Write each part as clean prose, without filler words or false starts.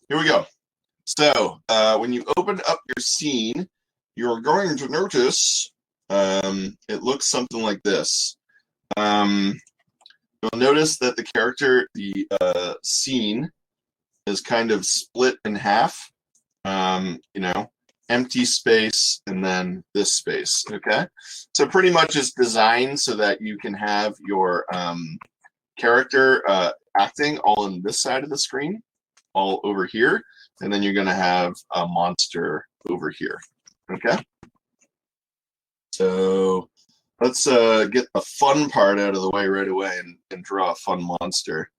here we go. So when you open up your scene, you're going to notice it looks something like this. You'll notice that the scene is kind of split in half. Empty space and then this space. Okay, so pretty much it's designed so that you can have your character acting all on this side of the screen, all over here, and then you're going to have a monster over here. Okay, so let's get the fun part out of the way right away and draw a fun monster.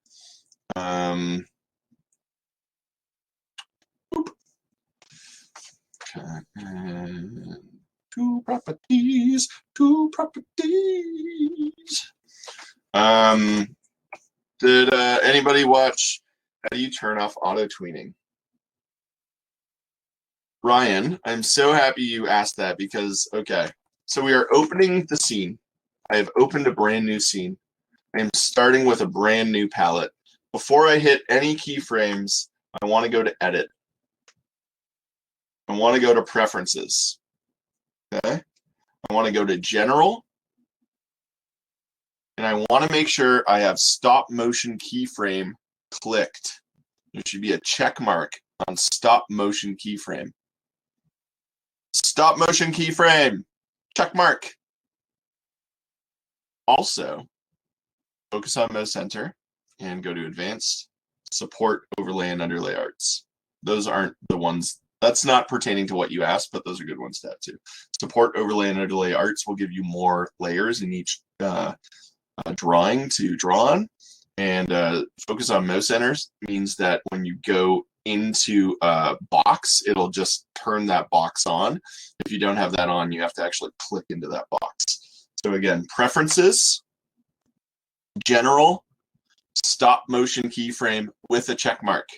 Two properties. Did anybody watch How Do You Turn Off Auto Tweening? Ryan, I'm so happy you asked that because, okay, so we are opening the scene. I have opened a brand new scene. I am starting with a brand new palette. Before I hit any keyframes, I want to go to Edit. I want to go to Preferences. Okay? I want to go to General. And I want to make sure I have Stop Motion Keyframe clicked. There should be a check mark on Stop Motion Keyframe. Stop Motion Keyframe. Check mark. Also, focus on Mouse Center and go to Advanced, Support Overlay and Underlay Arts. Those aren't the ones, that's not pertaining to what you asked, but those are good ones to have too. Support Overlay and Underlay Arts will give you more layers in each drawing to draw on. And focus on mouse centers means that when you go into a box, it'll just turn that box on. If you don't have that on, you have to actually click into that box. So again, Preferences, General, Stop Motion Keyframe with a check mark.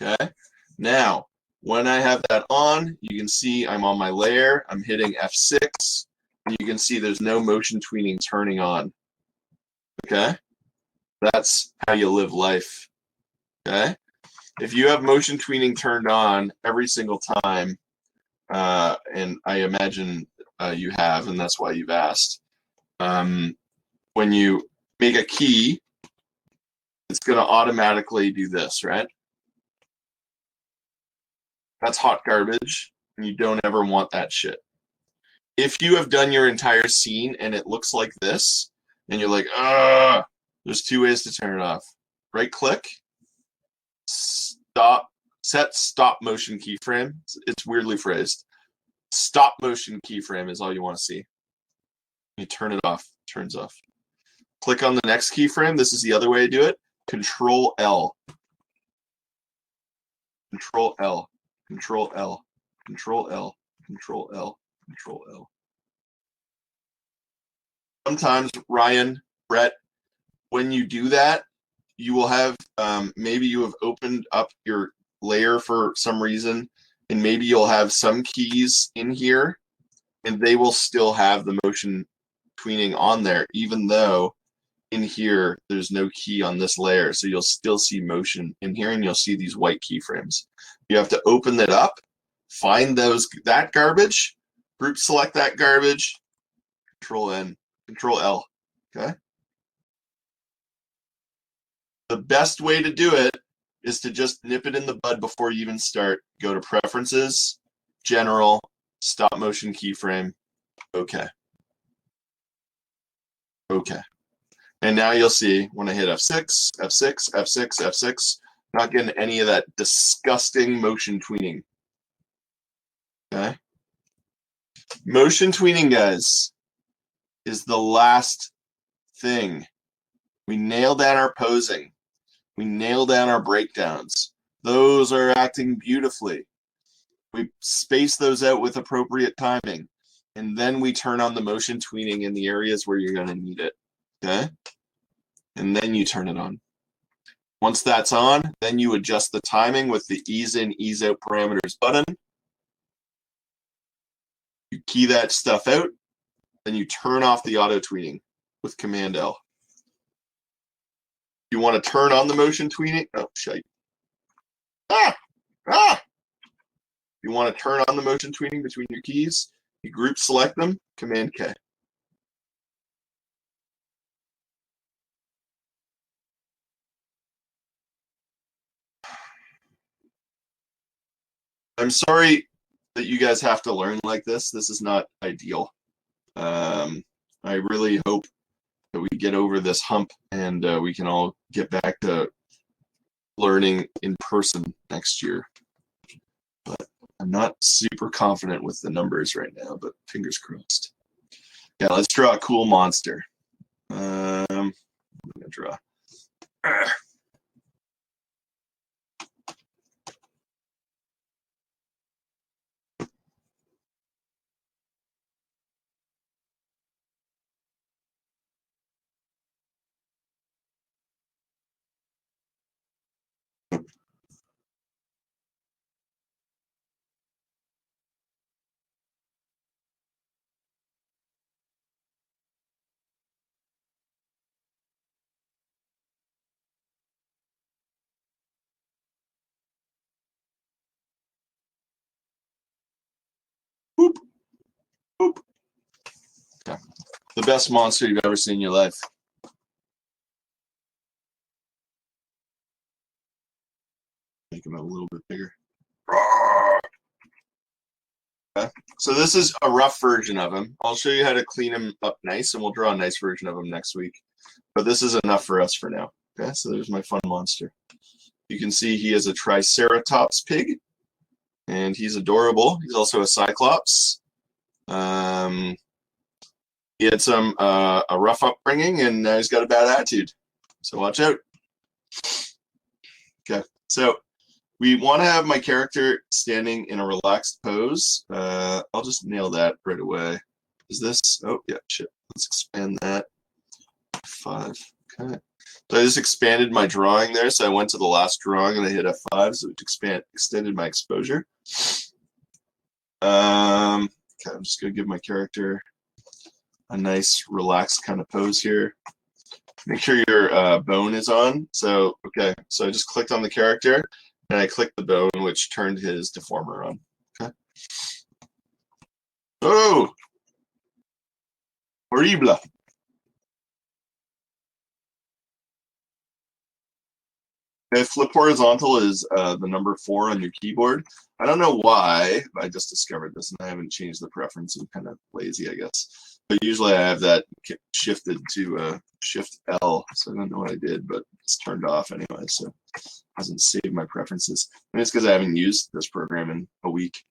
Okay. Now, when I have that on, you can see I'm on my layer. I'm hitting F6, and you can see there's no motion tweening turning on. Okay. That's how you live life. Okay. If you have motion tweening turned on every single time, and I imagine you have, and that's why you've asked, when you make a key, it's going to automatically do this, right? That's hot garbage, and you don't ever want that shit. If you have done your entire scene and it looks like this, and you're like, there's two ways to turn it off. Right click, stop, set stop motion keyframe. It's weirdly phrased. Stop motion keyframe is all you want to see. You turn it off, it turns off. Click on the next keyframe. This is the other way to do it. Control L. Control L. Control L. Control L. Control L. Control L. Sometimes, Ryan, Brett, when you do that, you will have, maybe you have opened up your layer for some reason, and maybe you'll have some keys in here, and they will still have the motion tweening on there, even though in here there's no key on this layer. So you'll still see motion in here, and you'll see these white keyframes. You have to open that up, find that garbage, group select that garbage, Control N, Control L. Okay. The best way to do it is to just nip it in the bud before you even start. Go to Preferences, General, Stop Motion Keyframe. Okay. Okay. And now you'll see when I hit F6, F6, F6, F6, not getting any of that disgusting motion tweening. Okay. Motion tweening, guys, is the last thing. We nail down our posing. We nail down our breakdowns. Those are acting beautifully. We space those out with appropriate timing. And then we turn on the motion tweening in the areas where you're going to need it. Okay? And then you turn it on. Once that's on, then you adjust the timing with the ease in, ease out parameters button. You key that stuff out. Then you turn off the auto tweening with Command L. You want to turn on the motion tweening? Oh, shite. Ah! You want to turn on the motion tweening between your keys, you group select them, Command K. I'm sorry that you guys have to learn like this. This is not ideal. I really hope that we get over this hump and we can all get back to learning in person next year. But I'm not super confident with the numbers right now, but fingers crossed. Yeah, let's draw a cool monster. I'm going to draw. Boop, boop. Okay. The best monster you've ever seen in your life. Make him a little bit bigger. Okay. So this is a rough version of him. I'll show you how to clean him up nice, and we'll draw a nice version of him next week. But this is enough for us for now. Okay, so there's my fun monster. You can see he is a Triceratops pig, and he's adorable. He's also a Cyclops. He had some a rough upbringing, and now he's got a bad attitude. So watch out. Okay, so we want to have my character standing in a relaxed pose. I'll just nail that right away. Is this? Oh, yeah, shit. Let's expand that. 5. Okay. So I just expanded my drawing there. So I went to the last drawing and I hit F5, so it extended my exposure. Okay, I'm just going to give my character a nice, relaxed kind of pose here. Make sure your bone is on. So, okay, so I just clicked on the character, and I clicked the bone, which turned his deformer on. Okay. Oh! Horrible. Okay, flip horizontal is the number 4 on your keyboard. I don't know why. I just discovered this, and I haven't changed the preference. I'm kind of lazy, I guess. But usually I have that shifted to Shift L, so I don't know what I did, but it's turned off anyway, so it hasn't saved my preferences. And it's because I haven't used this program in a week.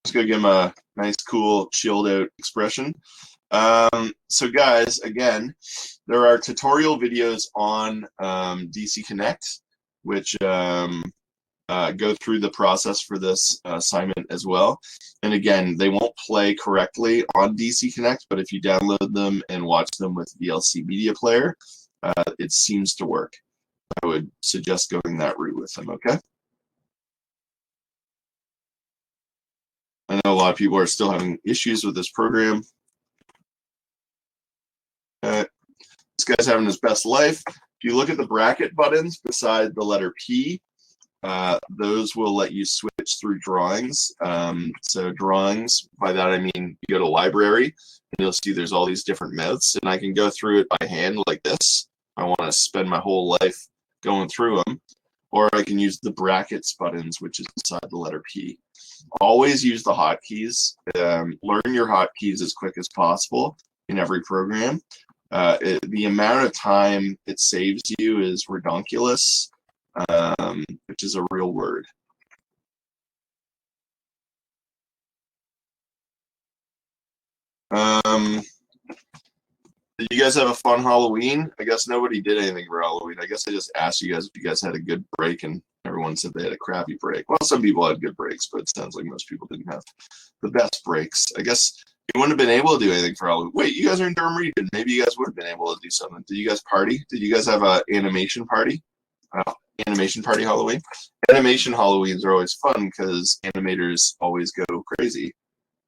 Let's go give him a nice, cool, chilled out expression. So guys, again, there are tutorial videos on DC Connect, which go through the process for this assignment as well. And again, they won't play correctly on DC Connect, but if you download them and watch them with VLC Media Player, it seems to work. I would suggest going that route with them, okay? I know a lot of people are still having issues with this program. This guy's having his best life. If you look at the bracket buttons beside the letter P, those will let you switch through drawings. So drawings, by that I mean you go to library, and you'll see there's all these different mouths, and I can go through it by hand like this. I want to spend my whole life going through them. Or I can use the brackets buttons, which is beside the letter P. Always use the hotkeys. Learn your hotkeys as quick as possible in every program. The amount of time it saves you is redonkulous, which is a real word. Did you guys have a fun Halloween? I guess nobody did anything for Halloween. I guess I just asked you guys if you guys had a good break, and everyone said they had a crappy break. Well, some people had good breaks, but it sounds like most people didn't have the best breaks. I guess you wouldn't have been able to do anything for Halloween. Wait, you guys are in Durham Region. Maybe you guys would have been able to do something. Did you guys party? Did you guys have an animation party? Animation party Halloween? Animation Halloweens are always fun because animators always go crazy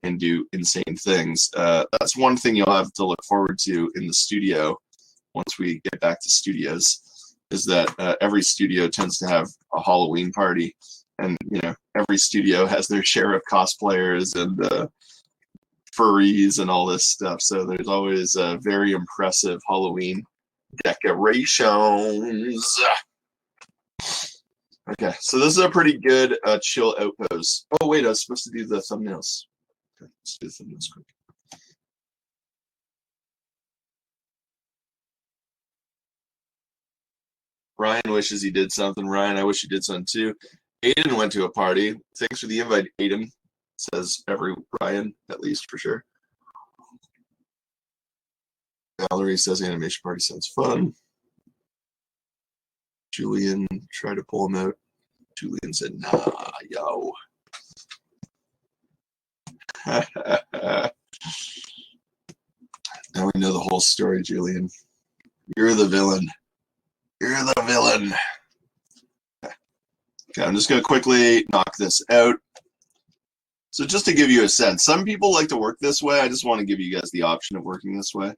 and do insane things. That's one thing you'll have to look forward to in the studio once we get back to studios. is that every studio tends to have a Halloween party, and every studio has their share of cosplayers and furries and all this stuff. So there's always very impressive Halloween decorations. Okay, so this is a pretty good chill out pose. Oh wait, I was supposed to do the thumbnails. Okay, let's do the thumbnails quick. Ryan wishes he did something. Ryan, I wish you did something too. Aiden went to a party. Thanks for the invite, Aiden. Says every Ryan, at least for sure. Valerie says animation party sounds fun. Julian tried to pull him out. Julian said, nah, yo. Now we know the whole story, Julian. You're the villain. You're the villain. Okay, I'm just going to quickly knock this out. So just to give you a sense, some people like to work this way. I just want to give you guys the option of working this way.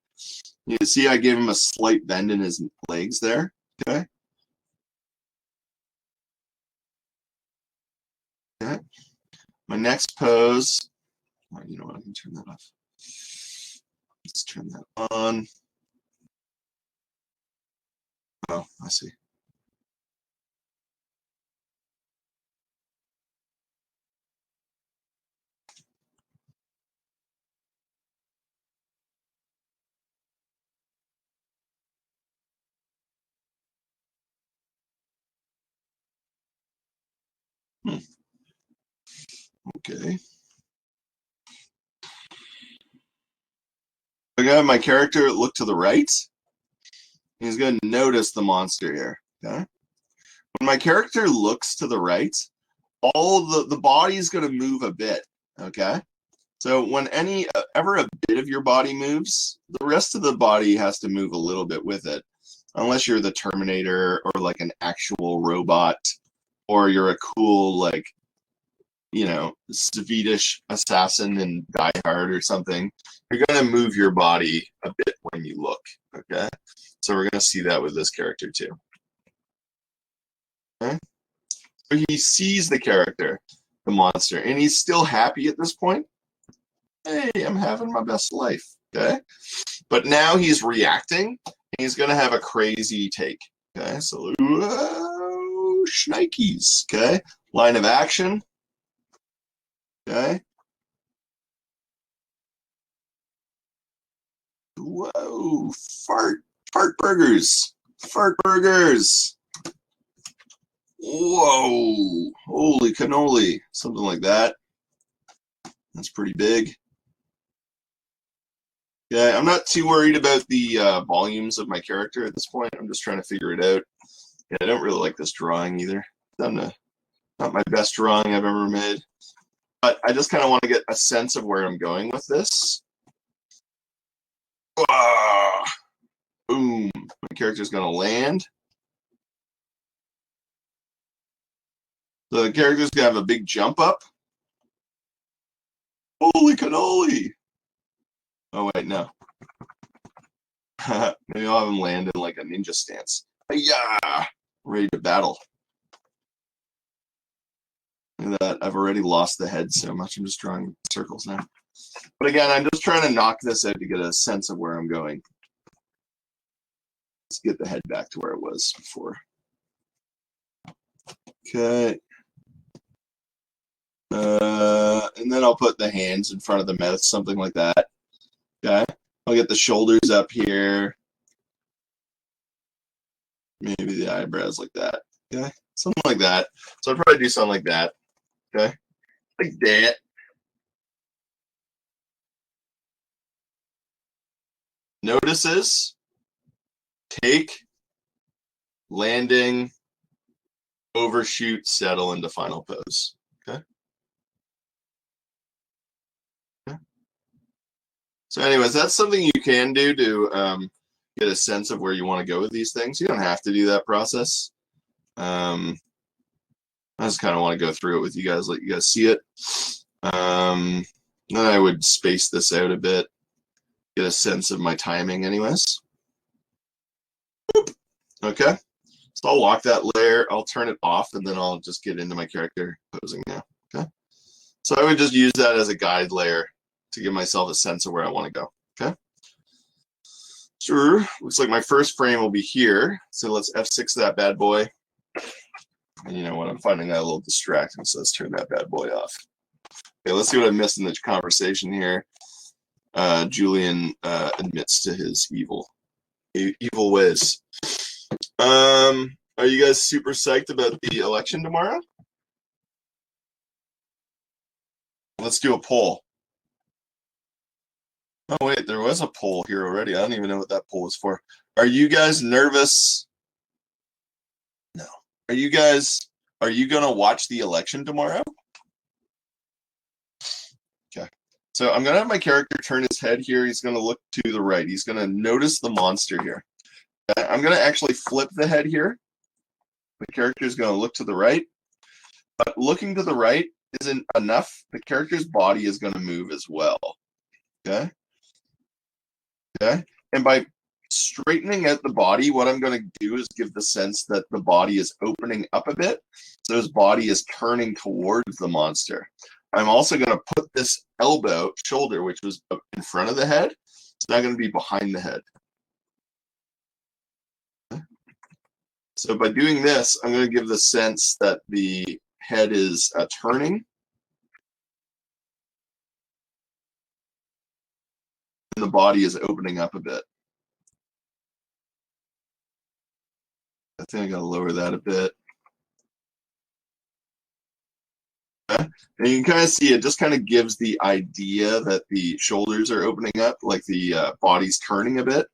You can see I gave him a slight bend in his legs there. Okay. Okay. My next pose. Oh, you know what? I can turn that off. Let's turn that on. Oh, I see. Okay. I got my character look to the right. He's going to notice the monster here. Okay. When my character looks to the right, all the body is going to move a bit. Okay. So when ever a bit of your body moves, the rest of the body has to move a little bit with it. Unless you're the Terminator or like an actual robot, or you're a cool like Swedish assassin in Die Hard or something, you're going to move your body a bit when you look. Okay. So we're going to see that with this character too. Okay. So he sees the character, the monster, and he's still happy at this point. Hey, I'm having my best life. Okay. But now he's reacting, and he's going to have a crazy take. Okay. So, whoa, shnikes. Okay. Line of action. Okay. Whoa, fart burgers. Fart burgers. Whoa, holy cannoli. Something like that. That's pretty big. Yeah, I'm not too worried about the volumes of my character at this point. I'm just trying to figure it out. Yeah, I don't really like this drawing either. Not my best drawing I've ever made. But I just kind of want to get a sense of where I'm going with this. Ah, boom. My character's going to land. The character's going to have a big jump up. Holy cannoli. Oh, wait, no. Maybe I'll have him land in like a ninja stance. Yeah, ready to battle. Look at that. I've already lost the head so much. I'm just drawing circles now. But again, I'm just trying to knock this out to get a sense of where I'm going. Let's get the head back to where it was before. Okay. And then I'll put the hands in front of the mouth, something like that. Okay. I'll get the shoulders up here. Maybe the eyebrows like that. Okay. Something like that. So I'll probably do something like that. Okay. Like that. Notices. Take. Landing. Overshoot. Settle into final pose. Okay. So anyways, that's something you can do to get a sense of where you want to go with these things. You don't have to do that process. I just kind of want to go through it with you guys, let you guys see it. Then I would space this out a bit, get a sense of my timing anyways. Okay. So I'll lock that layer, I'll turn it off, and then I'll just get into my character posing now. Okay. So I would just use that as a guide layer to give myself a sense of where I want to go. Okay. Sure. Looks like my first frame will be here. So let's F6 that bad boy. And you know what? I'm finding that a little distracting, so let's turn that bad boy off. Okay, let's see what I missed in the conversation here. Julian admits to his evil ways. Are you guys super psyched about the election tomorrow? Let's do a poll. Oh wait, there was a poll here already. I don't even know what that poll was for. Are you guys nervous? No. Are you gonna watch the election tomorrow? Okay. So I'm gonna have my character turn his head here. He's gonna look to the right. He's gonna notice the monster here. Okay? I'm gonna actually flip the head here. The character is gonna look to the right. But looking to the right isn't enough. The character's body is gonna move as well. Okay. Okay. And by straightening out the body, what I'm going to do is give the sense that the body is opening up a bit. So his body is turning towards the monster. I'm also going to put this shoulder, which was in front of the head, it's now going to be behind the head. So by doing this, I'm going to give the sense that the head is turning. And the body is opening up a bit. I think I'm going to lower that a bit. And you can kind of see it just kind of gives the idea that the shoulders are opening up, like the body's turning a bit.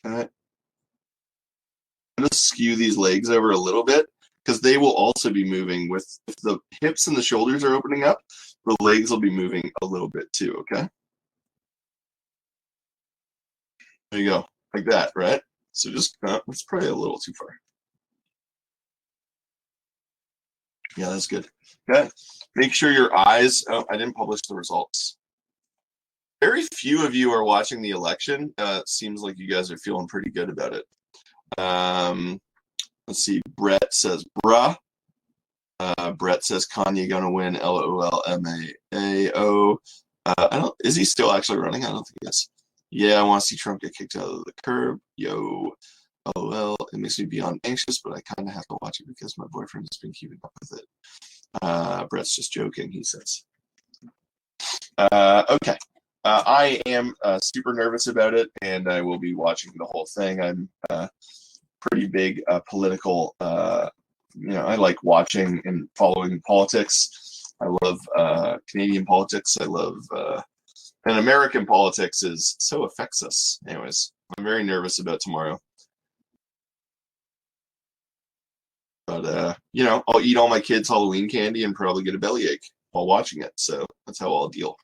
Okay. I'm going to skew these legs over a little bit because they will also be moving with, if the hips and the shoulders are opening up, the legs will be moving a little bit too, okay? There you go, like that, right? So just, that's probably a little too far. Yeah, that's good. Okay, make sure your eyes, oh, I didn't publish the results. Very few of you are watching the election. Seems like you guys are feeling pretty good about it. Let's see, Brett says, bruh. Brett says Kanye gonna win. LOLMAAO. I don't. Is he still actually running? I don't think he is. Yeah, I want to see Trump get kicked out of the curb. Yo. LOL. It makes me beyond anxious, but I kind of have to watch it because my boyfriend has been keeping up with it. Brett's just joking, he says. Okay. I am super nervous about it, and I will be watching the whole thing. I'm pretty big political. I like watching and following politics. I love Canadian politics. I love and American politics so affects us. Anyways, I'm very nervous about tomorrow. But I'll eat all my kids' Halloween candy and probably get a bellyache while watching it. So that's how I'll deal.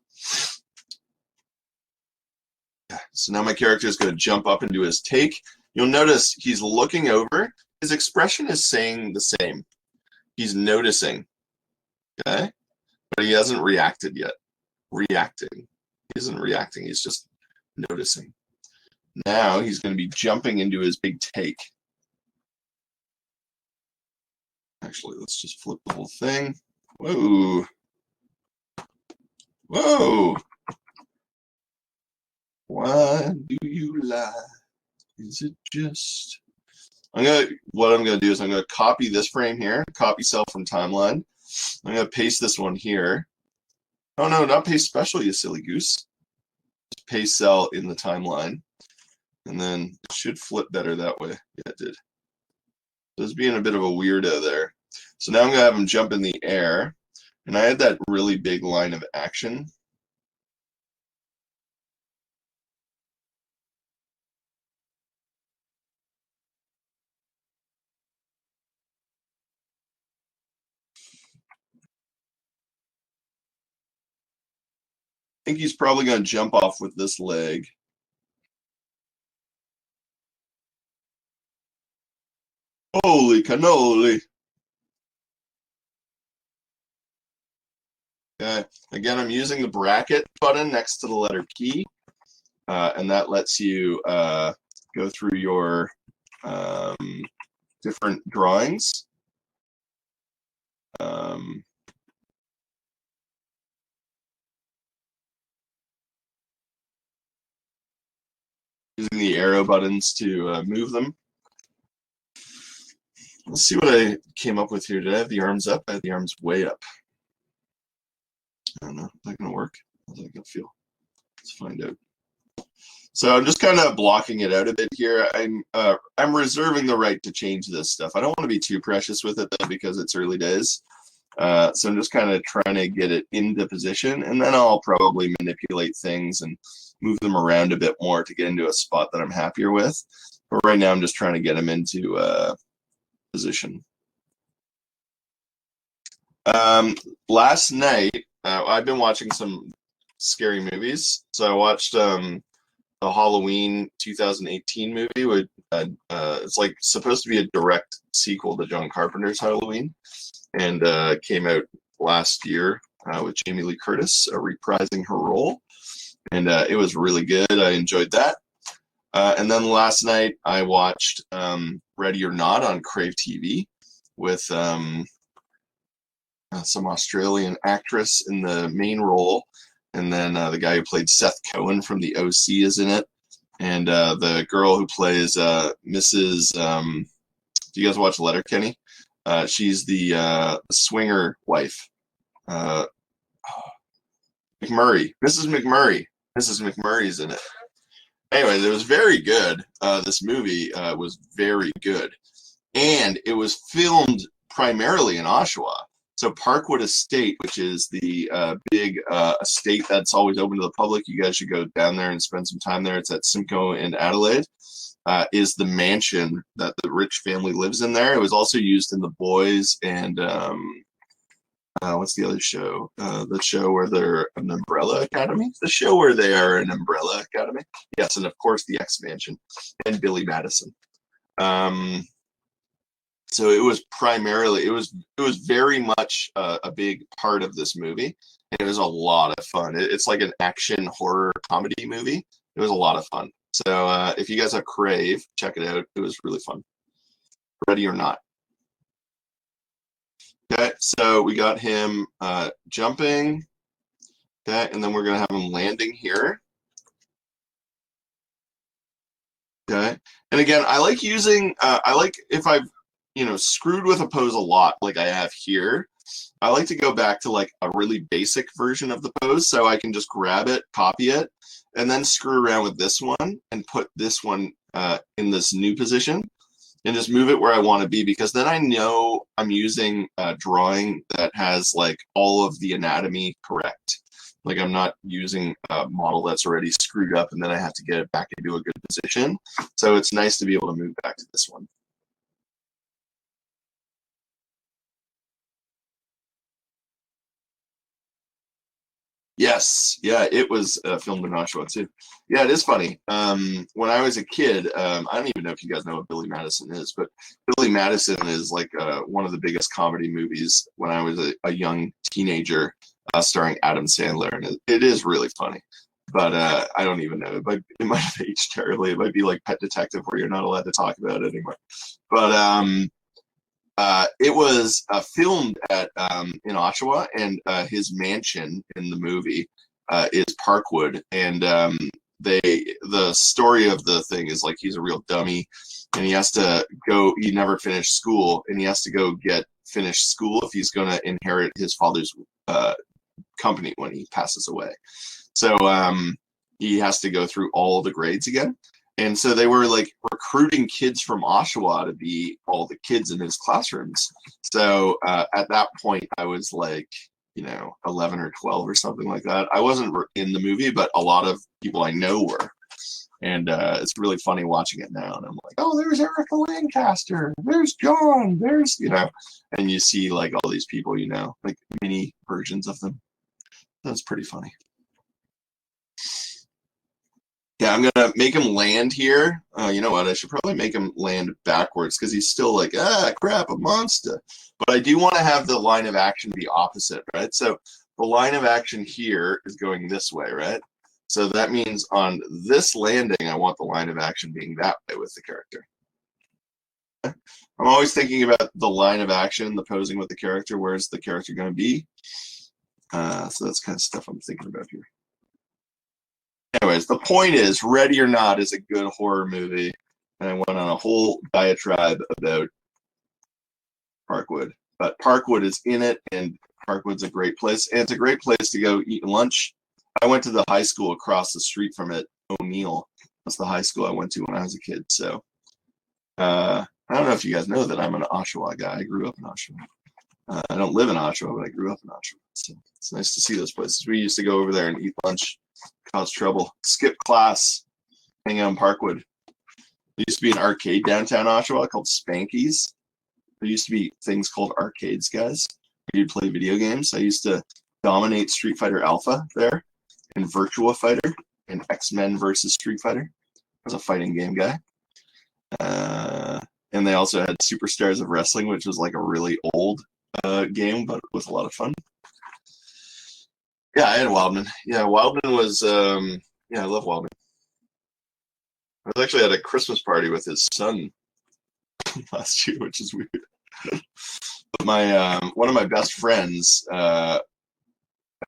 So now my character is going to jump up and do his take. You'll notice he's looking over. His expression is saying the same. He's noticing. Okay? But he hasn't reacted yet. Reacting. He isn't reacting. He's just noticing. Now he's going to be jumping into his big take. Actually, let's just flip the whole thing. Whoa. Whoa. Why do you lie? Is it just... what I'm gonna do is I'm gonna copy this frame here, copy cell from timeline. I'm gonna paste this one here. Oh no, not paste special, you silly goose. Just paste cell in the timeline. And then it should flip better that way. Yeah, it did. So it's being a bit of a weirdo there. So now I'm gonna have him jump in the air. And I had that really big line of action. I think he's probably going to jump off with this leg. Holy cannoli. Okay. Again, I'm using the bracket button next to the letter P, and that lets you go through your different drawings. Using the arrow buttons to move them. Let's see what I came up with here. Did I have the arms up? I had the arms way up. I don't know. Is that going to work? How's that going to feel? Let's find out. So I'm just kind of blocking it out a bit here. I'm reserving the right to change this stuff. I don't want to be too precious with it though, because it's early days. So I'm just kind of trying to get it into position, and then I'll probably manipulate things and move them around a bit more to get into a spot that I'm happier with. But right now I'm just trying to get them into position. Last night, I've been watching some scary movies. So I watched the Halloween 2018 movie. With it's like supposed to be a direct sequel to John Carpenter's Halloween, and came out last year with Jamie Lee Curtis reprising her role, and it was really good. I enjoyed that. And then last night I watched Ready or Not on Crave TV with some Australian actress in the main role, and then the guy who played Seth Cohen from the OC is in it, and the girl who plays Mrs. Do you guys watch Letterkenny? She's the swinger wife, McMurray, Mrs. McMurray. Mrs. McMurray's in it. Anyways, it was very good. This movie was very good, and it was filmed primarily in Oshawa. So Parkwood Estate, which is the big estate that's always open to the public, you guys should go down there and spend some time there. It's at Simcoe in Adelaide, is the mansion that the rich family lives in there. It was also used in The Boys and what's the other show? The show where they're an umbrella academy? The show where they are an umbrella academy? Yes, and of course the X-Mansion and Billy Madison. So it was primarily, it was very much a big part of this movie, and it was a lot of fun. It's like an action horror comedy movie. It was a lot of fun. So if you guys have Crave, check it out. It was really fun. Ready or Not. Okay, so we got him jumping. Okay, and then we're gonna have him landing here. Okay, and again, I like using, I like if I've screwed with a pose a lot like I have here, I like to go back to like a really basic version of the pose, so I can just grab it, copy it, and then screw around with this one and put this one in this new position and just move it where I want to be, because then I know I'm using a drawing that has like all of the anatomy correct. Like I'm not using a model that's already screwed up and then I have to get it back into a good position. So it's nice to be able to move back to this one. Yes, yeah, it was filmed in Oshawa too. Yeah, it is funny. When I was a kid, I don't even know if you guys know what Billy Madison is, but Billy Madison is like one of the biggest comedy movies when I was a young teenager, starring Adam Sandler, and it is really funny. But I don't even know. It might have aged terribly. It might be like Pet Detective, where you're not allowed to talk about it anymore. But it was filmed at in Oshawa, and his mansion in the movie is Parkwood. And the story of the thing is like he's a real dummy, and he has to go. He never finished school, and he has to go get finished school if he's going to inherit his father's company when he passes away. So he has to go through all the grades again. And so they were like recruiting kids from Oshawa to be all the kids in his classrooms. So at that point, I was like, 11 or 12 or something like that. I wasn't in the movie, but a lot of people I know were. And it's really funny watching it now. And I'm like, oh, there's Erica Lancaster. There's John. There's, and you see like all these people, like mini versions of them. That's pretty funny. Yeah, I'm gonna make him land here. You know what? I should probably make him land backwards because he's still like, crap, a monster. But I do want to have the line of action be opposite, right? So the line of action here is going this way, right? So that means on this landing, I want the line of action being that way with the character. I'm always thinking about the line of action, the posing with the character. Where's the character going to be? So that's kind of stuff I'm thinking about here. Anyways, the point is, Ready or Not is a good horror movie, and I went on a whole diatribe about Parkwood. But Parkwood is in it, and Parkwood's a great place, and it's a great place to go eat lunch. I went to the high school across the street from it, O'Neill. That's the high school I went to when I was a kid. So I don't know if you guys know that I'm an Oshawa guy. I grew up in Oshawa. I don't live in Oshawa, but I grew up in Oshawa. So it's nice to see those places. We used to go over there and eat lunch, cause trouble, skip class, hang out in Parkwood. There used to be an arcade downtown Oshawa called Spanky's. There used to be things called arcades, guys. You'd play video games. I used to dominate Street Fighter Alpha there, and Virtua Fighter, and X-Men versus Street Fighter. I was a fighting game guy. And they also had Superstars of Wrestling, which was like a really old game, but it was a lot of fun. Yeah, I had Wildman. Yeah, Wildman was, I love Wildman. I was actually at a Christmas party with his son last year, which is weird. But my one of my best friends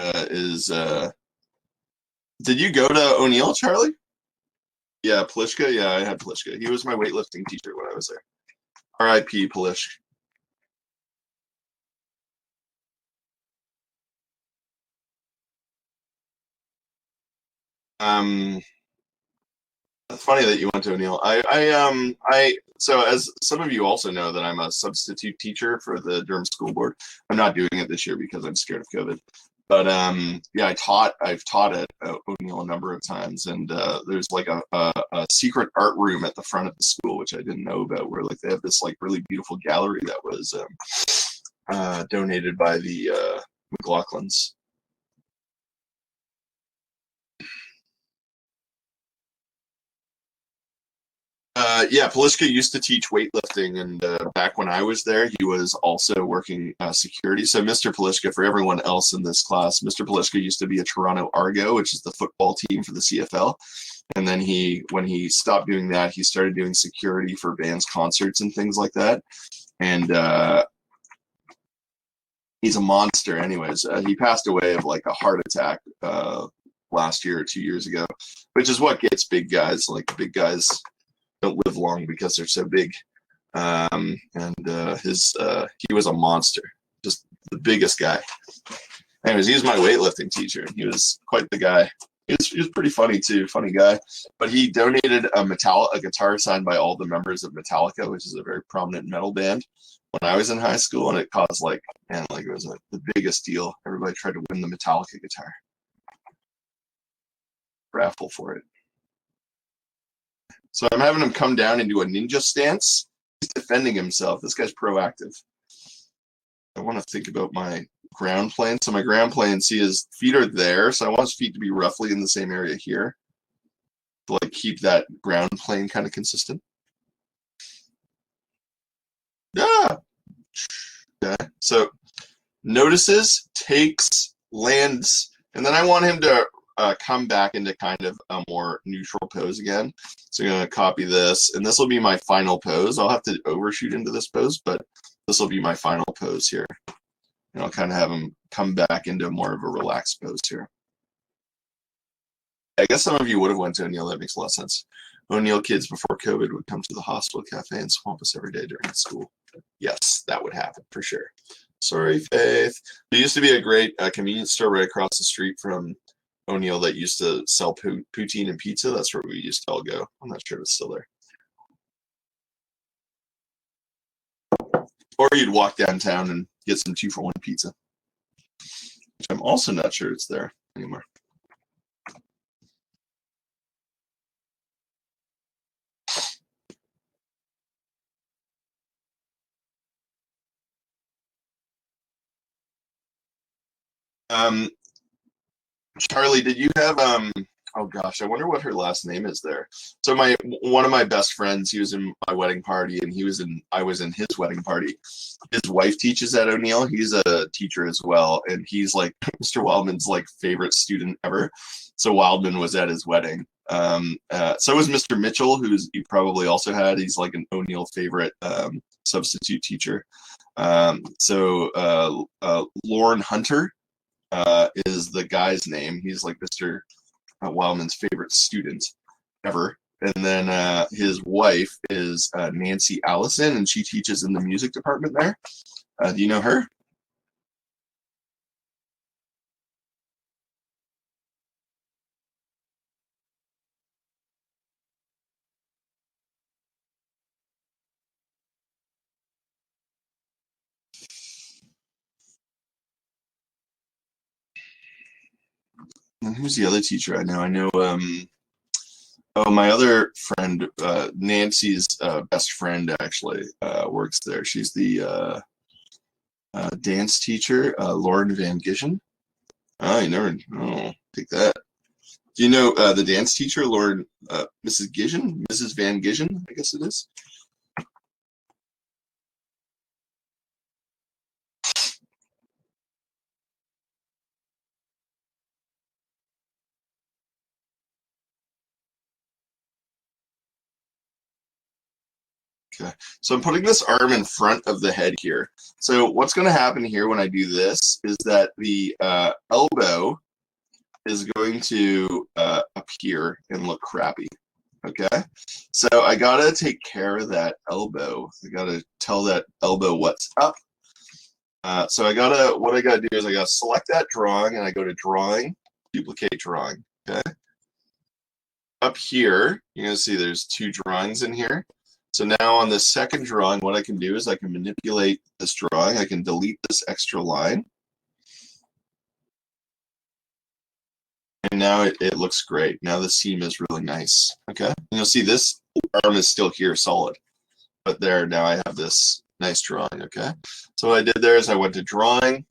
is. Did you go to O'Neill, Charlie? Yeah, Plishka. Yeah, I had Plishka. He was my weightlifting teacher when I was there. R.I.P. Plish. It's funny that you went to O'Neill. So as some of you also know that I'm a substitute teacher for the Durham School Board. I'm not doing it this year because I'm scared of COVID. But yeah, I've taught at O'Neill a number of times, and there's like a secret art room at the front of the school, which I didn't know about, where like they have this like really beautiful gallery that was donated by the McLaughlins. Yeah, Polishka used to teach weightlifting, and back when I was there, he was also working security. So, Mr. Polishka, for everyone else in this class, Mr. Polishka used to be a Toronto Argo, which is the football team for the CFL. And then when he stopped doing that, he started doing security for bands, concerts, and things like that. And he's a monster. Anyways, he passed away of like a heart attack last year or 2 years ago, which is what gets big guys. Like big guys don't live long because they're so big. And he was a monster, just the biggest guy. Anyways, he was my weightlifting teacher. He was quite the guy. He was pretty funny too, funny guy. But he donated a guitar signed by all the members of Metallica, which is a very prominent metal band, when I was in high school, and it caused like it was the biggest deal. Everybody tried to win the Metallica guitar. Raffle for it. So I'm having him come down and do a ninja stance. He's defending himself. This guy's proactive. I want to think about my ground plane. So my ground plane, see, his feet are there. So I want his feet to be roughly in the same area here to like keep that ground plane kind of consistent. Yeah. Okay. So notices, takes, lands, and then I want him to come back into kind of a more neutral pose again. So I'm going to copy this, and this will be my final pose. I'll have to overshoot into this pose, but this will be my final pose here. And I'll kind of have him come back into more of a relaxed pose here. I guess some of you would have went to O'Neill. That makes a lot of sense. O'Neill kids before COVID would come to the hospital cafe and swamp us every day during school. Yes, that would happen for sure. Sorry, Faith. There used to be a great convenience store right across the street from O'Neill that used to sell poutine and pizza. That's where we used to all go. I'm not sure if it's still there. Or you'd walk downtown and get some 2-for-1 pizza, which I'm also not sure it's there anymore. Charlie, did you have Oh gosh, I wonder what her last name is there. So my one of my best friends, he was in my wedding party, and I was in his wedding party. His wife teaches at O'Neill. He's a teacher as well, and he's like Mr. Wildman's like favorite student ever. So Wildman was at his wedding. So was Mr. Mitchell, who's you probably also had. He's like an O'Neill favorite substitute teacher. Lauren Hunter is the guy's name. He's like Mr. Wildman's favorite student ever. And then his wife is Nancy Allison, and she teaches in the music department there. Do you know her? And who's the other teacher I know? I know oh, my other friend, Nancy's best friend actually works there. She's the dance teacher, Lauren Van Gishen. Oh, you never. Oh, take that. Do you know the dance teacher, Lauren, Mrs. Gishen, Mrs. Van Gishen? I guess it is. Okay, so I'm putting this arm in front of the head here. So what's going to happen here when I do this is that the elbow is going to appear and look crappy. Okay, so I gotta take care of that elbow. I gotta tell that elbow what's up. What I gotta do is I gotta select that drawing, and I go to drawing, duplicate drawing. Okay, up here you're gonna see there's two drawings in here. So now on the second drawing, what I can do is I can manipulate this drawing. I can delete this extra line. And now it looks great. Now the seam is really nice. Okay. And you'll see this arm is still here solid. But there, now I have this nice drawing. Okay. So what I did there is I went to drawing,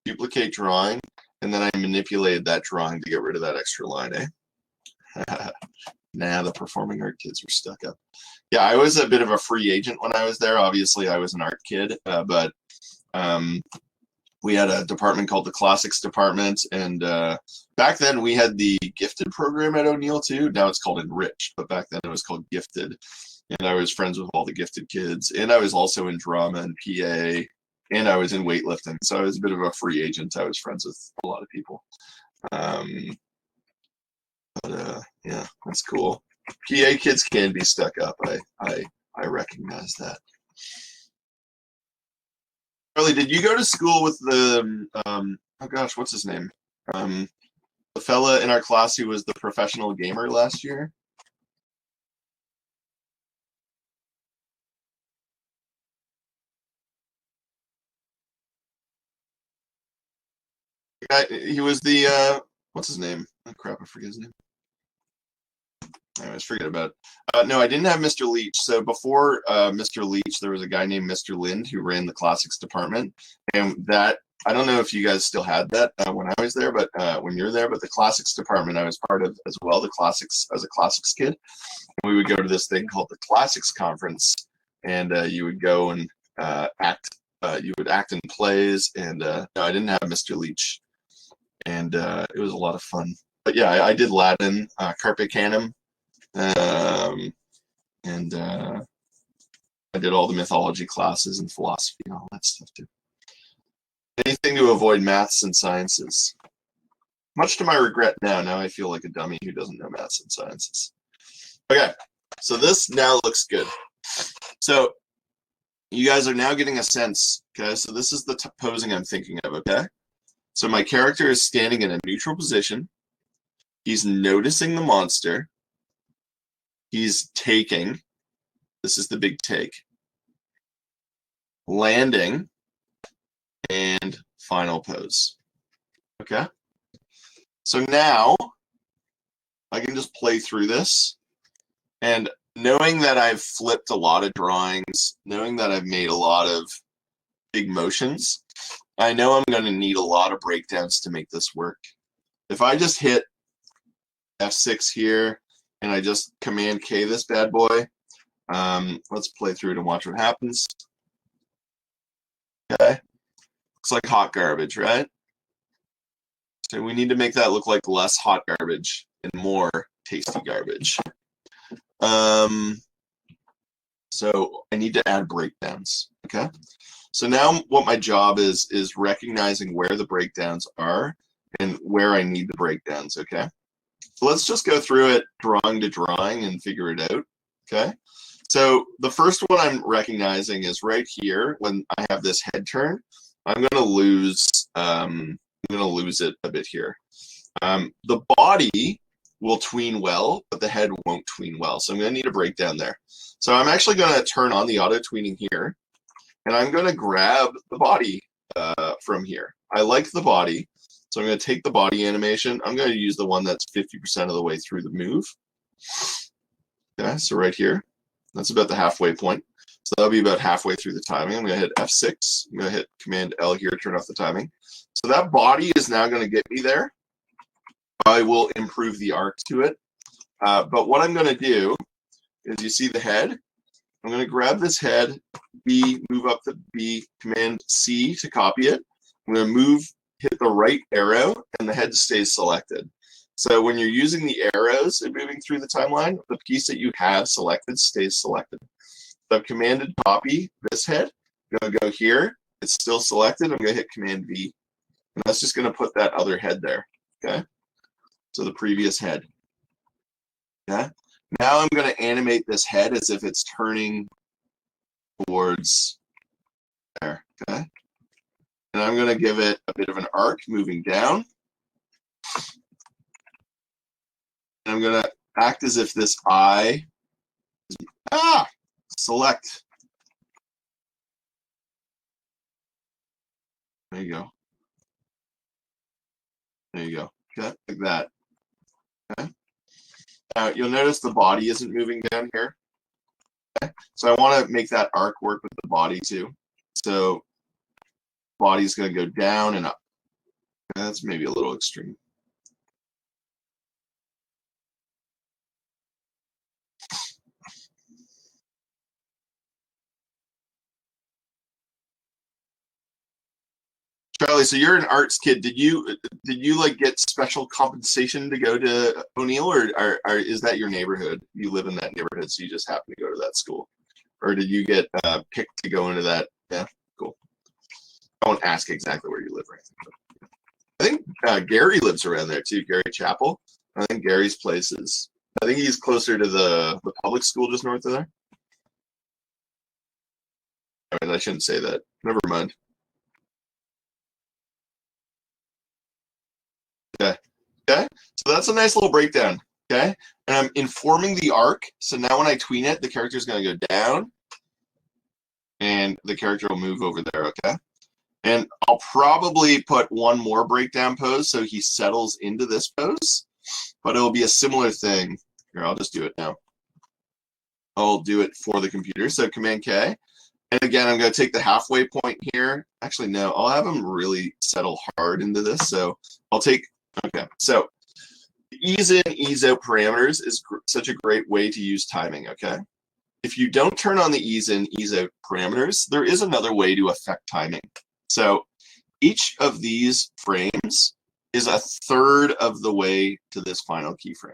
duplicate drawing, and then I manipulated that drawing to get rid of that extra line, eh? Nah, the performing art kids were stuck up. Yeah, I was a bit of a free agent when I was there. Obviously, I was an art kid, but we had a department called the classics department, and back then we had the gifted program at O'Neill too. Now it's called enrich, but back then it was called gifted, and I was friends with all the gifted kids, and I was also in drama and PA, and I was in weightlifting, so I was a bit of a free agent. I was friends with a lot of people. Yeah, that's cool. PA kids can be stuck up. I recognize that. Charlie, did you go to school with the oh gosh, what's his name? The fella in our class who was the professional gamer last year? He was the what's his name? Oh crap, I forget his name. Anyways, forget about it. No, I didn't have Mr. Leach. So before Mr. Leach, there was a guy named Mr. Lind who ran the classics department, and that I don't know if you guys still had that when I was there, but when you're there, but the classics department I was part of as well. The classics as a classics kid, and we would go to this thing called the classics conference, and you would go and act. You would act in plays, and no, I didn't have Mr. Leach, and it was a lot of fun. But yeah, I did Latin, Carpe Canem. And I did all the mythology classes and philosophy and all that stuff too. Anything to avoid maths and sciences. Much to my regret now I feel like a dummy who doesn't know maths and sciences. Okay, so this now looks good. So you guys are now getting a sense, okay? So this is the posing I'm thinking of, okay? So my character is standing in a neutral position. He's noticing the monster. He's taking. This is the big take. Landing and final pose. Okay? So now I can just play through this, and knowing that I've flipped a lot of drawings, knowing that I've made a lot of big motions, I know I'm going to need a lot of breakdowns to make this work. If I just hit F6 here, and I just Command K this bad boy. Let's play through it and watch what happens. Okay. Looks like hot garbage, right? So we need to make that look like less hot garbage and more tasty garbage. So I need to add breakdowns, okay? So now what my job is recognizing where the breakdowns are and where I need the breakdowns, okay? So let's just go through it drawing to drawing and figure it out, okay? So the first one I'm recognizing is right here when I have this head turn. I'm gonna lose it a bit here. The body will tween well, but the head won't tween well. So I'm gonna need a breakdown there. So I'm actually gonna turn on the auto tweening here, and I'm gonna grab the body from here. I like the body, so I'm gonna take the body animation. I'm gonna use the one that's 50% of the way through the move. Okay, so right here, that's about the halfway point. So that'll be about halfway through the timing. I'm gonna hit F6. I'm gonna hit Command L here, turn off the timing. So that body is now gonna get me there. I will improve the arc to it. But what I'm gonna do is you see the head. I'm gonna grab this head, B, move up the B, Command C to copy it. I'm gonna hit the right arrow, and the head stays selected. So when you're using the arrows and moving through the timeline, the piece that you have selected stays selected. So I've commanded copy this head. I'm going to go here. It's still selected. I'm going to hit Command V. And that's just going to put that other head there. Okay. So the previous head. Okay. Now I'm going to animate this head as if it's turning towards there. Okay. And I'm going to give it a bit of an arc moving down. And I'm going to act as if this eye is, select. There you go. There you go. Okay, like that. Okay. You'll notice the body isn't moving down here. Okay. So I want to make that arc work with the body too. So body's going to go down and up. Okay, that's maybe a little extreme. Charlie, so you're an arts kid. Did you like get special compensation to go to O'Neill, or is that your neighborhood? You live in that neighborhood, so you just happen to go to that school, or did you get picked to go into that? Yeah, cool. I won't ask exactly where you live or anything. But I think Gary lives around there too. Gary Chapel. I think Gary's place is. I think he's closer to the public school just north of there. I mean, I shouldn't say that. Never mind. Okay. Okay. So that's a nice little breakdown. Okay. And I'm informing the arc. So now when I tween it, the character is going to go down and the character will move over there. Okay. And I'll probably put one more breakdown pose so he settles into this pose, but it'll be a similar thing. Here, I'll just do it now. I'll do it for the computer. So Command K. And again, I'm going to take the halfway point here. Actually, no, I'll have him really settle hard into this. So I'll take, okay. So ease in, ease out parameters is such a great way to use timing, okay? If you don't turn on the ease in, ease out parameters, there is another way to affect timing. So each of these frames is a third of the way to this final keyframe.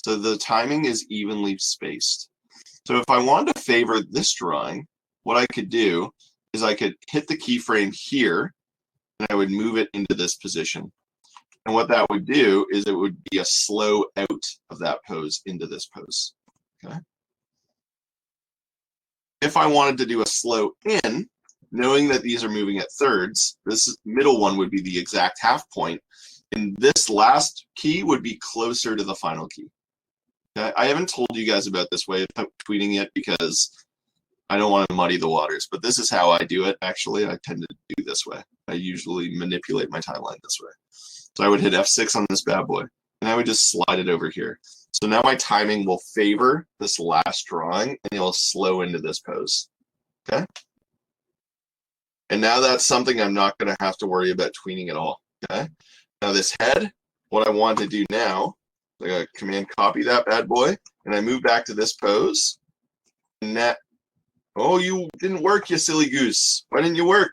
So the timing is evenly spaced. So if I wanted to favor this drawing, what I could do is I could hit the keyframe here and I would move it into this position. And what that would do is it would be a slow out of that pose into this pose. Okay. If I wanted to do a slow in, knowing that these are moving at thirds, this middle one would be the exact half point, and this last key would be closer to the final key. Okay? I haven't told you guys about this way of tweeting it because I don't want to muddy the waters, but this is how I do it, actually. I tend to do this way. I usually manipulate my timeline this way. So I would hit F6 on this bad boy, and I would just slide it over here. So now my timing will favor this last drawing, and it'll slow into this pose. Okay? And now that's something I'm not going to have to worry about tweening at all. Okay? Now this head, what I want to do now I gotta command copy that bad boy, and I move back to this pose. And that, oh, you didn't work, you silly goose. Why didn't you work?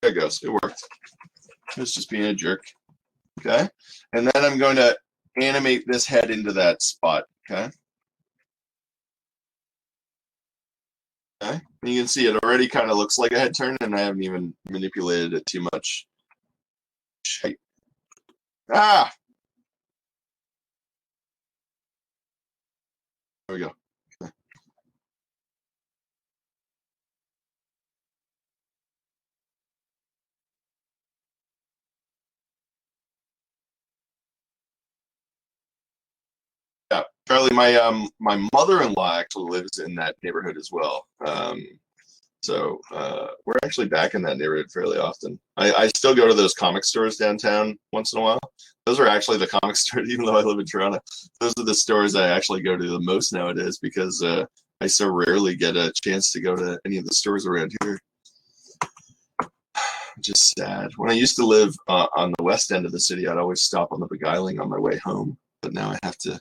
There it goes. It worked. It was just being a jerk. Okay. And then I'm going to animate this head into that spot. Okay. Okay. And you can see it already kind of looks like a head turn, and I haven't even manipulated it too much. Shite. Ah! There we go. Okay. Yeah. Charlie, my mother-in-law actually lives in that neighborhood as well. So we're actually back in that neighborhood fairly often. I still go to those comic stores downtown once in a while. Those are actually the comic stores, even though I live in Toronto. Those are the stores I actually go to the most nowadays because I so rarely get a chance to go to any of the stores around here. Just sad. When I used to live on the west end of the city, I'd always stop on the Beguiling on my way home. But now I have to.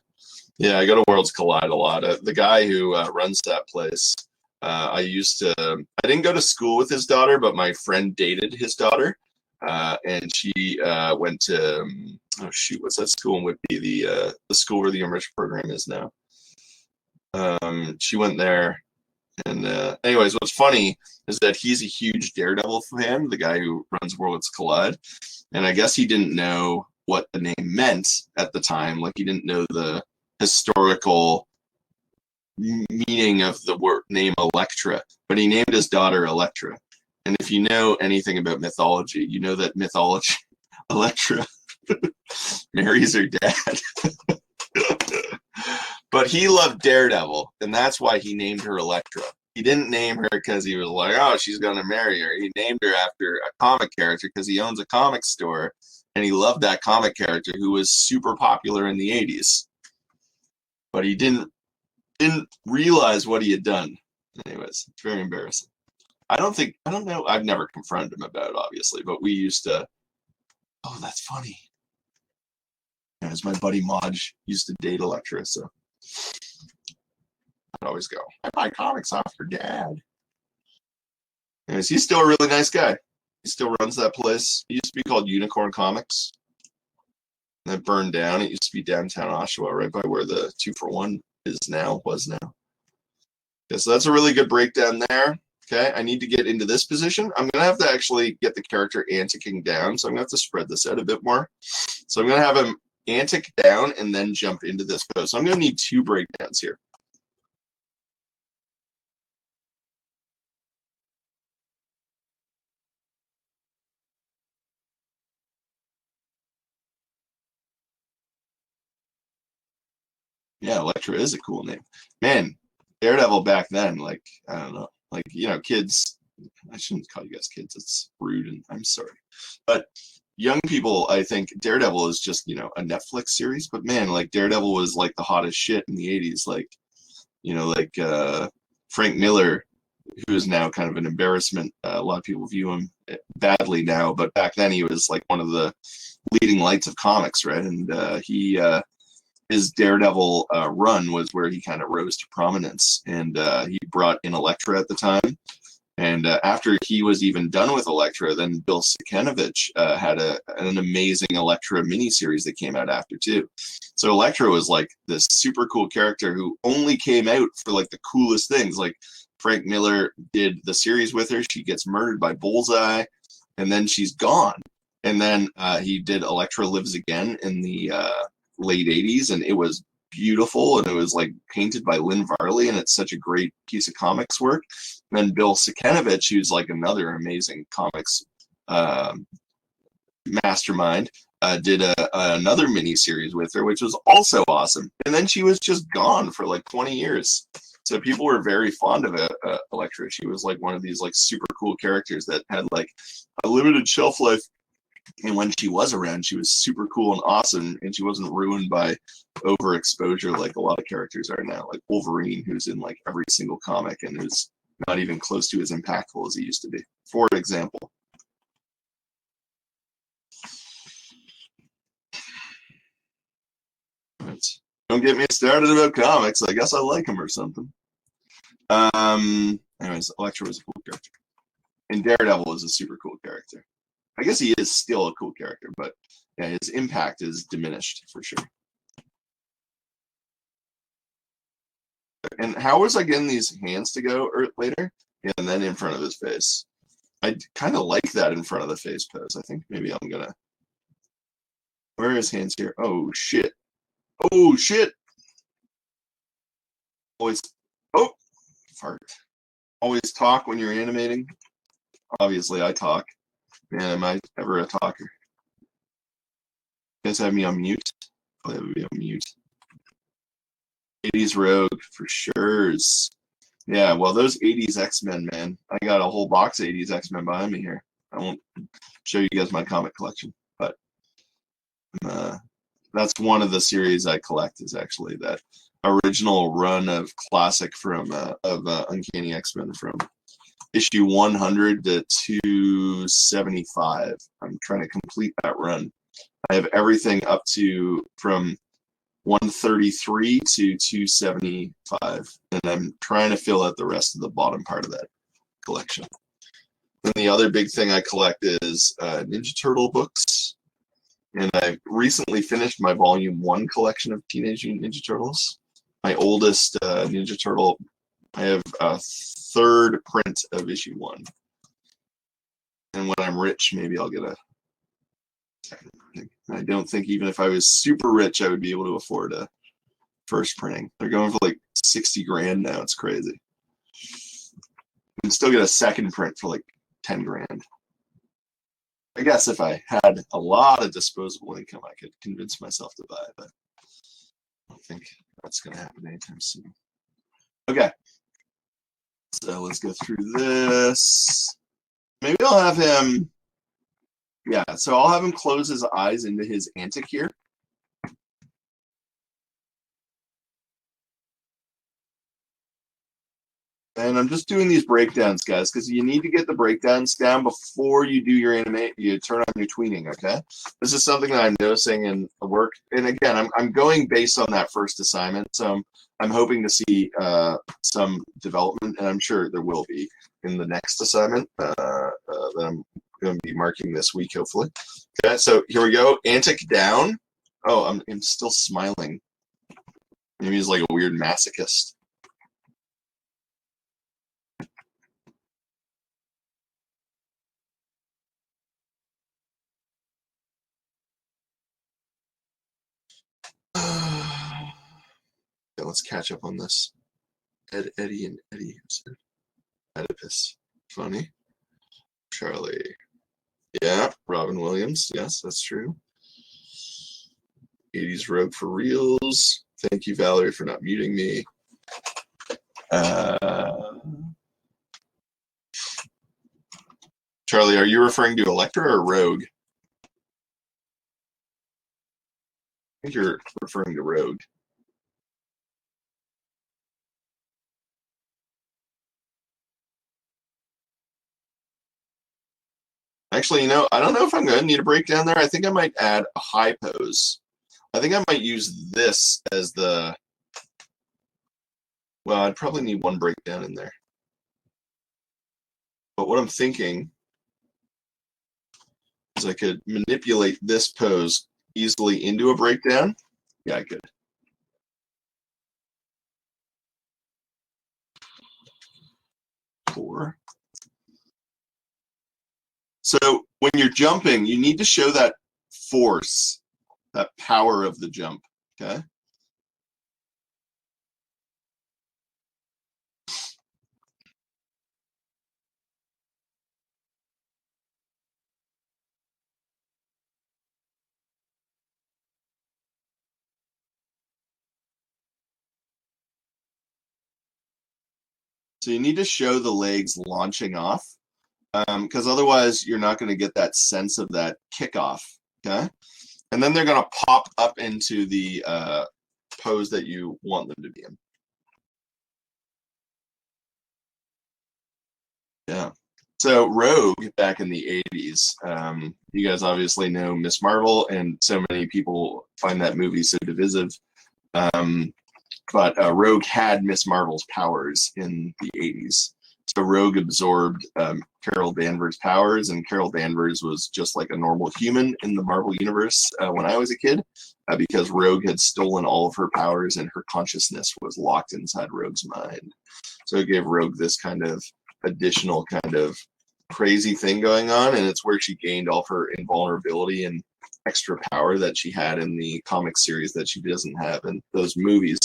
Yeah, I go to Worlds Collide a lot. The guy who runs that place, I used to. I didn't go to school with his daughter, but my friend dated his daughter, and she went to. Oh shoot, what's that school in Whitby? The school where the immersion program is now. She went there, and anyways, what's funny is that he's a huge Daredevil fan, the guy who runs Worlds Collide, and I guess he didn't know what the name meant at the time. Like he didn't know the historical meaning of the word name Elektra, but he named his daughter Elektra. And if you know anything about mythology, you know that mythology, Elektra marries her dad. But he loved Daredevil, and that's why he named her Elektra. He didn't name her because he was like, oh, she's going to marry her. He named her after a comic character because he owns a comic store, and he loved that comic character who was super popular in the 80s. But he didn't realize what he had done. Anyways, it's very embarrassing. I don't know. I've never confronted him about it, obviously, but we used to. Oh, that's funny. As my buddy Modge used to date Elektra, so I'd always go, I buy comics off your dad. Anyways, he's still a really nice guy. He still runs that place. It used to be called Unicorn Comics. That burned down. It used to be downtown Oshawa, right by where the 2-for-1 was now. Okay, so that's a really good breakdown there. Okay, I need to get into this position. I'm going to have to actually get the character anticing down, so I'm going to have to spread this out a bit more. So I'm going to have him antic down and then jump into this pose. So I'm going to need 2 breakdowns here. Yeah, Elektra is a cool name. Man, Daredevil back then, like, I don't know, like, kids, I shouldn't call you guys kids. It's rude, and I'm sorry. But young people, I think Daredevil is just, a Netflix series. But man, like, Daredevil was like the hottest shit in the 80s. Like, Frank Miller, who is now kind of an embarrassment. A lot of people view him badly now, but back then he was like one of the leading lights of comics, right? And his Daredevil run was where he kind of rose to prominence, and he brought in Elektra at the time. And after he was even done with Elektra, then Bill Sikanovich had an amazing Elektra miniseries that came out after too. So Elektra was like this super cool character who only came out for like the coolest things. Like Frank Miller did the series with her. She gets murdered by Bullseye, and then she's gone. And then he did Elektra Lives Again in the late 80s, and it was beautiful, and it was like painted by Lynn Varley, and it's such a great piece of comics work. And then Bill Sikanovich, who's like another amazing comics mastermind, did another mini series with her, which was also awesome. And then she was just gone for like 20 years. So people were very fond of Elektra. She was like one of these like super cool characters that had like a limited shelf life. And when she was around, she was super cool and awesome, and she wasn't ruined by overexposure like a lot of characters are now, like Wolverine, who's in like every single comic and who's not even close to as impactful as he used to be, for example. Don't get me started about comics. I guess I like them or something. Anyways, Elektra was a cool character. And Daredevil is a super cool character. I guess he is still a cool character, but yeah, his impact is diminished for sure. And how was I getting these hands to go later? Yeah, and then in front of his face. I kind of like that in front of the face pose. I think maybe I'm gonna. Where are his hands here? Oh shit! Oh shit! Always. Oh, fart. Always talk when you're animating. Obviously, I talk. Man, am I ever a talker? You guys have me on mute. I'll have me on mute. 80s Rogue for sure. Yeah, well, those 80s X-Men, man. I got a whole box of 80s X-Men behind me here. I won't show you guys my comic collection, but that's one of the series I collect is actually that original run of classic from Uncanny X-Men from issue 100 to 275. I'm trying to complete that run. I have everything up to from 133 to 275, and I'm trying to fill out the rest of the bottom part of that collection. And the other big thing I collect is Ninja Turtle books, and I recently finished my volume 1 collection of Teenage Mutant Ninja Turtles. My oldest Ninja Turtle, I have a 3rd print of issue 1. And when I'm rich, maybe I'll get a second printing. I don't think even if I was super rich, I would be able to afford a first printing. They're going for like 60 grand now. It's crazy. You can still get a second print for like 10 grand. I guess if I had a lot of disposable income, I could convince myself to buy it, but I don't think that's going to happen anytime soon. Okay. So let's go through this. Maybe I'll have him. Yeah, so I'll have him close his eyes into his antic here. And I'm just doing these breakdowns, guys, because you need to get the breakdowns down before you do your animate. You turn on your tweening, okay? This is something that I'm noticing in the work. And again, I'm going based on that first assignment, so I'm hoping to see some development, and I'm sure there will be in the next assignment that I'm going to be marking this week, hopefully. Okay, so here we go. Antic down. Oh, I'm still smiling. Maybe he's like a weird masochist. Yeah, let's catch up on this. Eddie and Eddie. Oedipus. Funny. Charlie. Yeah, Robin Williams. Yes, that's true. 80s Rogue for reals. Thank you, Valerie, for not muting me. Charlie, are you referring to Elektra or Rogue? I think you're referring to Rogue. Actually, I don't know if I'm going to need a breakdown there. I think I might add a high pose. I think I might use this as the... Well, I'd probably need one breakdown in there. But what I'm thinking is I could manipulate this pose easily into a breakdown. Yeah, I could. Four. So when you're jumping, you need to show that force, that power of the jump, okay? So you need to show the legs launching off, because otherwise you're not going to get that sense of that kickoff, okay? And then they're going to pop up into the pose that you want them to be in. Yeah. So Rogue, back in the 80s, you guys obviously know Miss Marvel, and so many people find that movie so divisive. But Rogue had Miss Marvel's powers in the 80s. So Rogue absorbed Carol Danvers' powers, and Carol Danvers was just like a normal human in the Marvel universe when I was a kid, because Rogue had stolen all of her powers and her consciousness was locked inside Rogue's mind. So it gave Rogue this kind of additional kind of crazy thing going on, and it's where she gained all of her invulnerability and extra power that she had in the comic series that she doesn't have in those movies.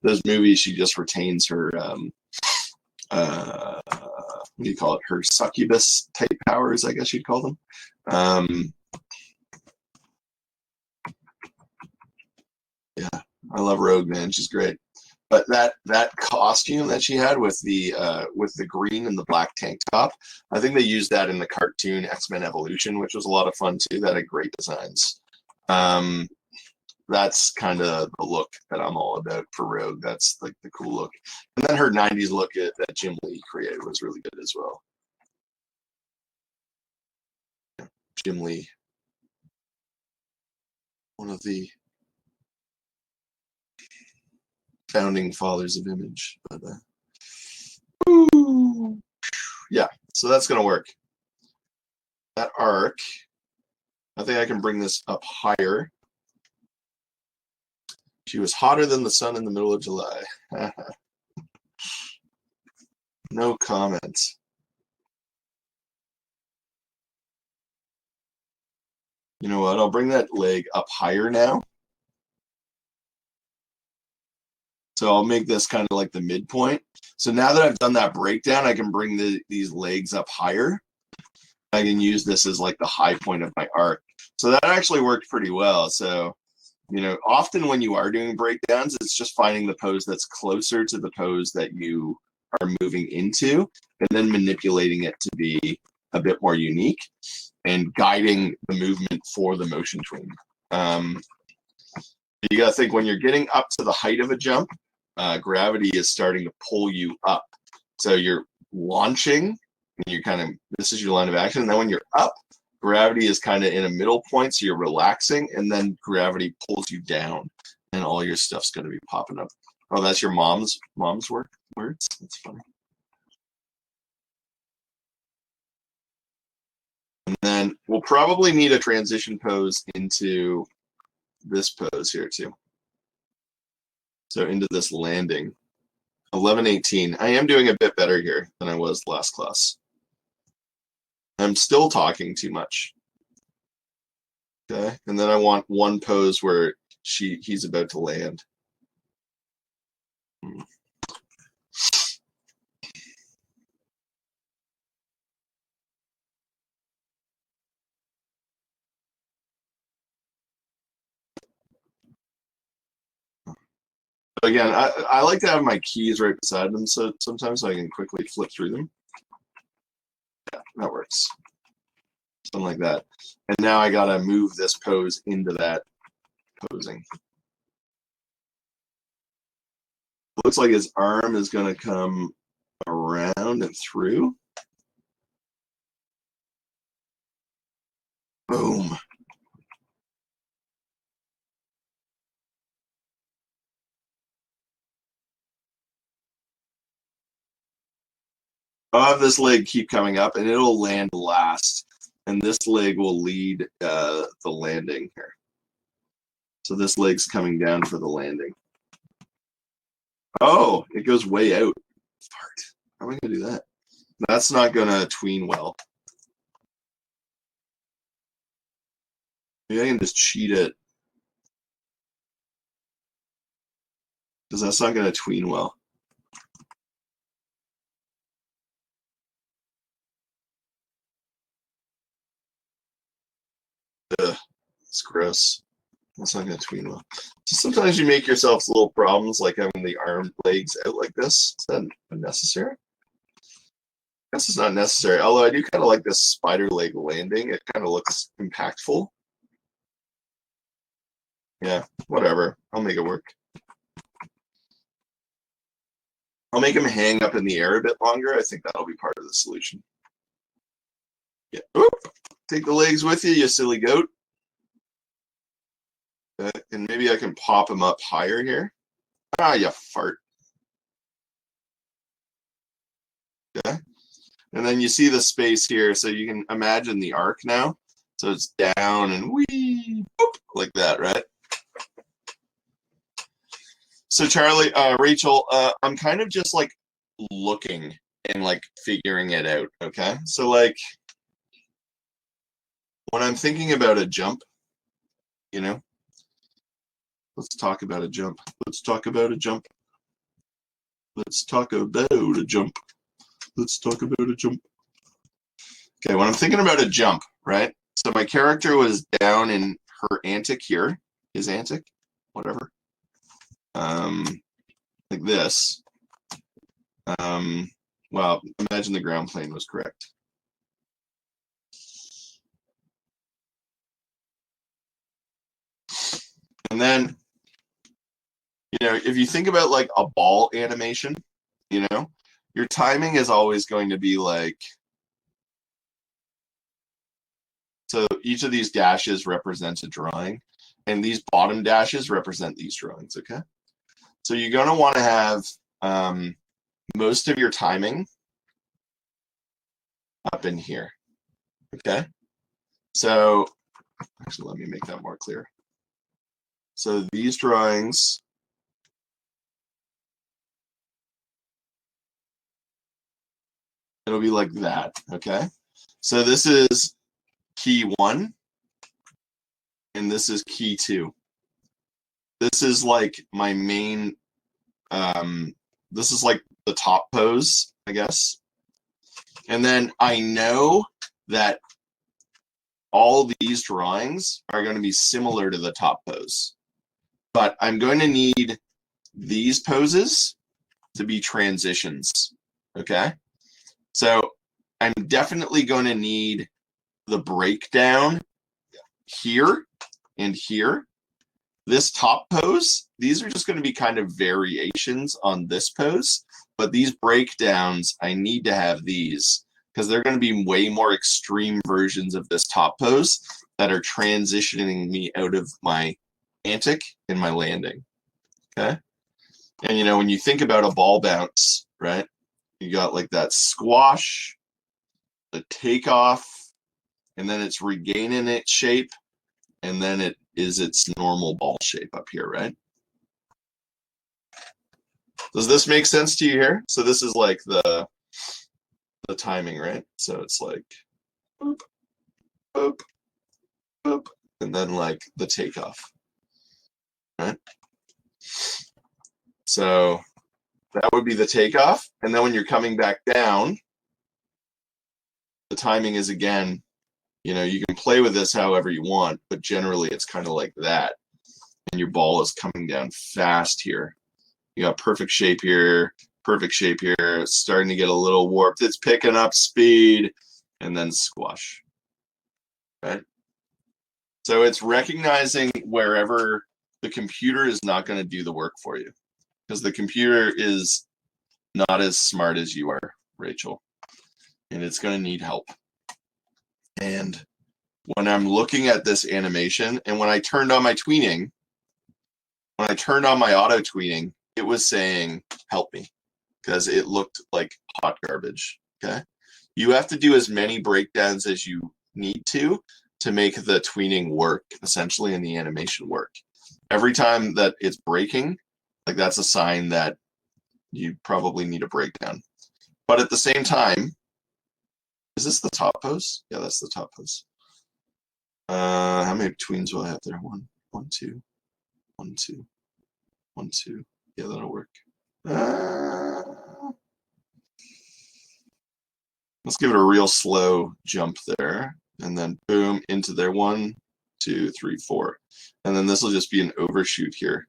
Those movies, she just retains her what do you call it? Her succubus type powers, I guess you'd call them. Yeah, I love Rogue, man. She's great. But that costume that she had with the green and the black tank top, I think they used that in the cartoon X-Men Evolution, which was a lot of fun too. That had great designs. That's kind of the look that I'm all about for Rogue. That's like the cool look. And then her 90s look that Jim Lee created was really good as well. Jim Lee, one of the founding fathers of image. But yeah, so that's going to work. That arc, I think I can bring this up higher. She was hotter than the sun in the middle of July. No comments. You know what? I'll bring that leg up higher now. So I'll make this kind of like the midpoint. So now that I've done that breakdown, I can bring these legs up higher. I can use this as like the high point of my arc. So that actually worked pretty well. So, you know, often when you are doing breakdowns, it's just finding the pose that's closer to the pose that you are moving into and then manipulating it to be a bit more unique and guiding the movement for the motion tween. You got to think when you're getting up to the height of a jump, gravity is starting to pull you up. So you're launching, and you're kind of, this is your line of action. And then when you're up, gravity is kind of in a middle point, so you're relaxing, and then gravity pulls you down, and all your stuff's going to be popping up. Oh, that's your mom's words? That's funny. And then we'll probably need a transition pose into this pose here too. So into this landing. 11:18. I am doing a bit better here than I was last class. I'm still talking too much. Okay, and then I want one pose where he's about to land. Again, I like to have my keys right beside them, so sometimes I can quickly flip through them. Yeah, that works. Something like that. And now I gotta move this pose into that posing. Looks like his arm is gonna come around and through. Boom. I'll have this leg keep coming up, and it'll land last. And this leg will lead the landing here. So this leg's coming down for the landing. Oh, it goes way out. Fart. How am I going to do that? That's not going to tween well. Maybe I can just cheat it. Because that's not going to tween well. Ugh, it's gross. That's not going to tween well. So sometimes you make yourself little problems like having the arm legs out like this. Is that unnecessary? I guess it's not necessary. Although I do kind of like this spider leg landing. It kind of looks impactful. Yeah, whatever. I'll make it work. I'll make him hang up in the air a bit longer. I think that'll be part of the solution. Yeah. Oop. Take the legs with you, you silly goat. Okay. And maybe I can pop them up higher here. Ah, you fart. Okay. And then you see the space here, so you can imagine the arc now. So it's down and wee, boop, like that, right? So Charlie, Rachel, I'm kind of just like looking and like figuring it out, okay? So like when I'm thinking about a jump, you know, let's talk about a jump. Let's talk about a jump. Let's talk about a jump. Let's talk about a jump. Okay, when I'm thinking about a jump, right? So my character was down in her antic here, his antic, whatever. Like this. Well, imagine the ground plane was correct. And then, you know, if you think about like a ball animation, you know, your timing is always going to be like, so each of these dashes represents a drawing, and these bottom dashes represent these drawings, okay? So you're going to want to have most of your timing up in here, okay? So actually, let me make that more clear. So these drawings, it'll be like that, okay? So this is key 1, and this is key 2. This is like my main, this is like the top pose, I guess. And then I know that all these drawings are going to be similar to the top pose, but I'm going to need these poses to be transitions, okay? So I'm definitely going to need the breakdown here and here. This top pose, these are just going to be kind of variations on this pose, but these breakdowns, I need to have these because they're going to be way more extreme versions of this top pose that are transitioning me out of my antic and my landing, okay? And, you know, when you think about a ball bounce, right, you got like that squash, the takeoff, and then it's regaining its shape, and then it is its normal ball shape up here, right? Does this make sense to you here? So this is like the timing, right? So it's like boop, boop, boop, and then like the takeoff, right? So that would be the takeoff. And then when you're coming back down, the timing is again, you know, you can play with this however you want, but generally it's kind of like that. And your ball is coming down fast here. You got perfect shape here, perfect shape here. It's starting to get a little warped. It's picking up speed, and then squash, right? So it's recognizing wherever the computer is not going to do the work for you, because the computer is not as smart as you are, Rachel, and it's going to need help. And when I'm looking at this animation, and when I turned on my tweening, when I turned on my auto tweening, it was saying, help me, because it looked like hot garbage, okay? You have to do as many breakdowns as you need to make the tweening work, essentially, and the animation work. Every time that it's breaking, like that's a sign that you probably need a breakdown. But at the same time, is this the top pose? Yeah, that's the top pose. How many tweens will I have there? 1, 1, 2, 1, 2, 1, 2. Yeah, that'll work. Let's give it a real slow jump there, and then boom into there. 1, 2, 3, 4, and then this will just be an overshoot here.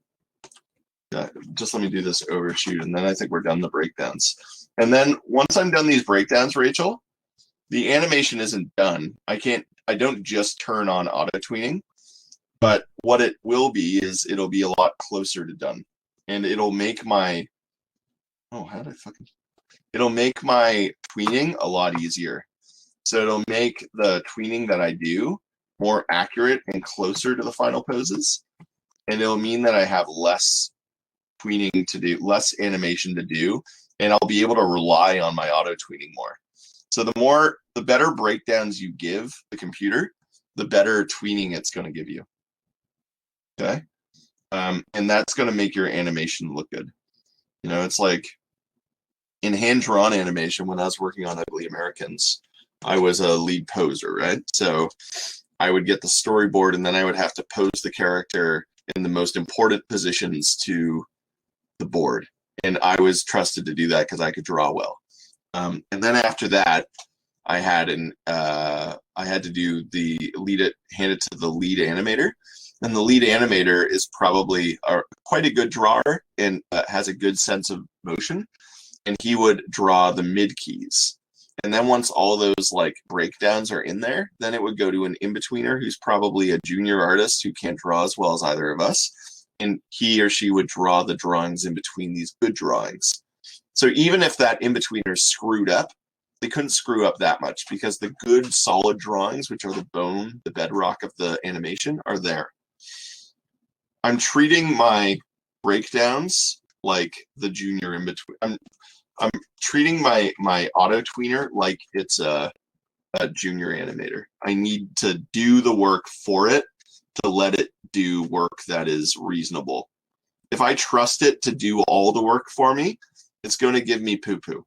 Just let me do this overshoot, and then I think we're done the breakdowns. And then once I'm done these breakdowns, Rachel, the animation isn't done. I don't just turn on auto tweening, but what it will be is it'll be a lot closer to done, and it'll make my it'll make my tweening a lot easier. So it'll make the tweening that I do more accurate and closer to the final poses. and it'll mean that I have less tweening to do, less animation to do, and I'll be able to rely on my auto tweening more. So the better breakdowns you give the computer, the better tweening it's going to give you. Okay. And that's going to make your animation look good. You know, it's like in hand-drawn animation, when I was working on Ugly Americans, I was a lead poser, right? So I would get the storyboard, and then I would have to pose the character in the most important positions to the board. And I was trusted to do that because I could draw well. And then after that, I had to do hand it to the lead animator. And the lead animator is probably quite a good drawer and has a good sense of motion. And he would draw the mid keys. And then once all those like breakdowns are in there, then it would go to an in-betweener who's probably a junior artist who can't draw as well as either of us. And he or she would draw the drawings in between these good drawings. So even if that in-betweener screwed up, they couldn't screw up that much because the good solid drawings, which are the bone, the bedrock of the animation, are there. I'm treating my breakdowns like the junior in between. I'm treating my auto tweener like it's a junior animator. I need to do the work for it to let it do work that is reasonable. If I trust it to do all the work for me, it's going to give me poo-poo.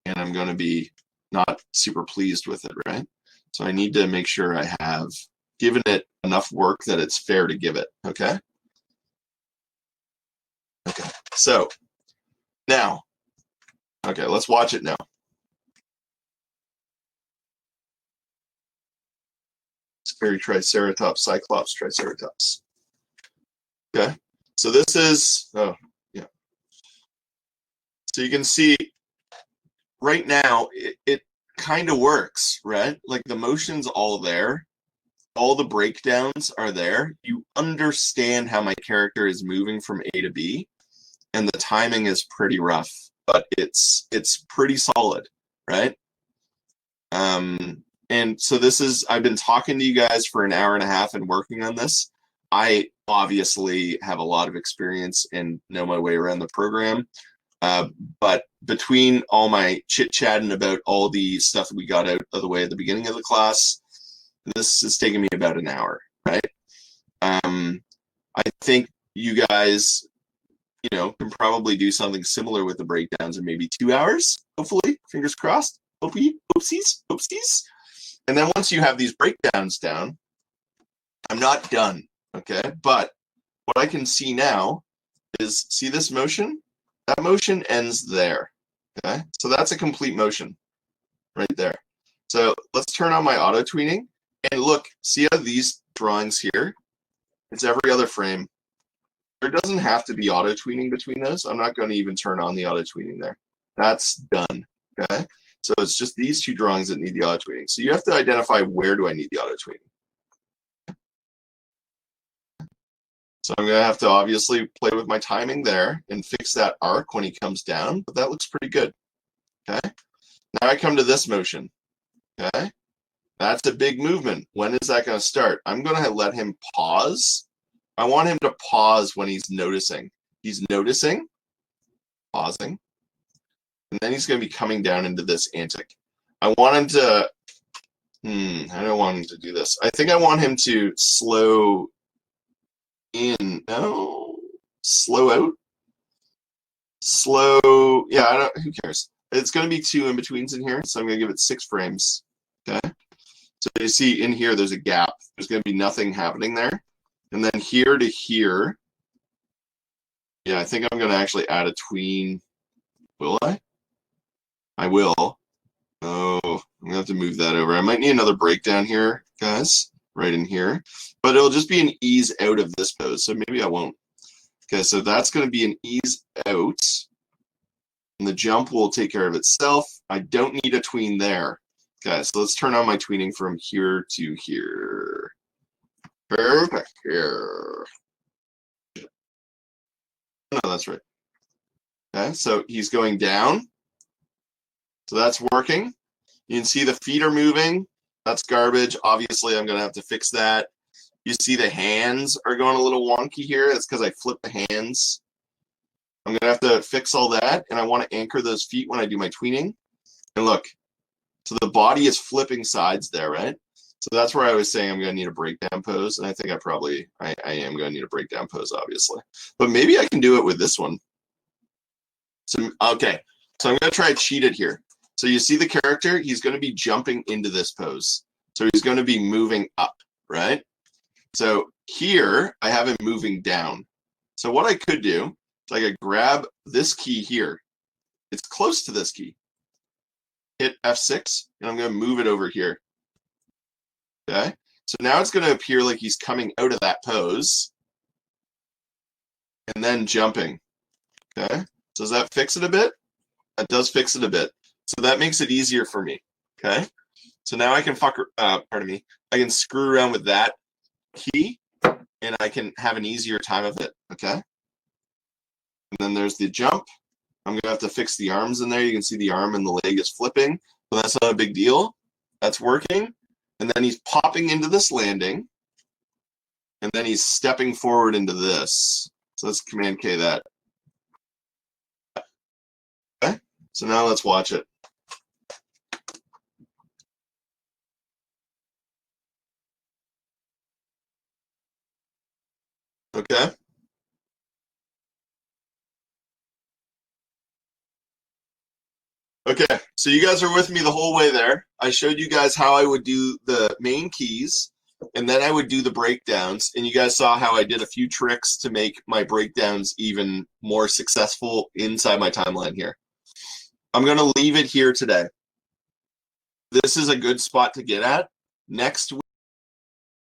And I'm going to be not super pleased with it, right? So I need to make sure I have given it enough work that it's fair to give it, okay? Okay, so now, okay, let's watch it now. Scary Triceratops, Cyclops, Triceratops. Okay, so this is, oh, yeah. So you can see right now, it kind of works, right? Like the motion's all there. All the breakdowns are there. You understand how my character is moving from A to B, and the timing is pretty rough, but it's pretty solid, right? And so I've been talking to you guys for an hour and a half and working on this. I obviously have a lot of experience and know my way around the program. But between all my chit-chatting about all the stuff that we got out of the way at the beginning of the class, this is taking me about an hour, right? I think you guys, can probably do something similar with the breakdowns in maybe 2 hours, hopefully, fingers crossed, oopsies. And then once you have these breakdowns down, I'm not done, okay? But what I can see now is, see this motion? That motion ends there, okay? So that's a complete motion right there. So let's turn on my auto tweening and look, see how these drawings here, it's every other frame. There doesn't have to be auto tweening between those. I'm not going to even turn on the auto tweening there. That's done, okay? So it's just these two drawings that need the auto tweening. So you have to identify, where do I need the auto tweening? So I'm going to have to obviously play with my timing there and fix that arc when he comes down, but that looks pretty good, okay? Now I come to this motion, okay? That's a big movement. When is that going to start? I'm going to let him pause. I want him to pause when he's noticing. He's noticing, pausing, and then he's going to be coming down into this antic. I want him to, I don't want him to do this. I think I want him to slow in, no, slow out, slow, yeah, who cares? It's going to be 2 in-betweens in here, so I'm going to give it 6 frames, okay? So you see in here, there's a gap. There's going to be nothing happening there. And then here to here, yeah, I think I'm going to actually add a tween. Will I? I will. Oh, I'm going to have to move that over. I might need another breakdown here, guys, right in here. But it'll just be an ease out of this pose, so maybe I won't. Okay, so that's going to be an ease out. And the jump will take care of itself. I don't need a tween there. Okay, so let's turn on my tweening from here to here. Perfect. Here. No, that's right. Okay, so he's going down. So that's working. You can see the feet are moving. That's garbage. Obviously, I'm going to have to fix that. You see the hands are going a little wonky here. That's because I flipped the hands. I'm going to have to fix all that, and I want to anchor those feet when I do my tweening. And look, so the body is flipping sides there, right? So that's where I was saying I'm going to need a breakdown pose, and I think I am going to need a breakdown pose, obviously. But maybe I can do it with this one. So, okay, so I'm going to try to cheat it here. So you see the character, he's going to be jumping into this pose. So he's going to be moving up, right? So here, I have him moving down. So what I could do is I could grab this key here. It's close to this key. Hit F6, and I'm going to move it over here. Okay? So now it's going to appear like he's coming out of that pose and then jumping. Okay? So does that fix it a bit? That does fix it a bit. So that makes it easier for me. Okay? So now I can I can screw around with that key, and I can have an easier time of it. Okay? And then there's the jump. I'm going to have to fix the arms in there. You can see the arm and the leg is flipping, but that's not a big deal. That's working. And then he's popping into this landing, and then he's stepping forward into this. So let's Command K that. Okay? So now let's watch it. Okay? Okay, so you guys are with me the whole way there. I showed you guys how I would do the main keys, and then I would do the breakdowns, and you guys saw how I did a few tricks to make my breakdowns even more successful inside my timeline here. I'm going to leave it here today. This is a good spot to get at. Next week,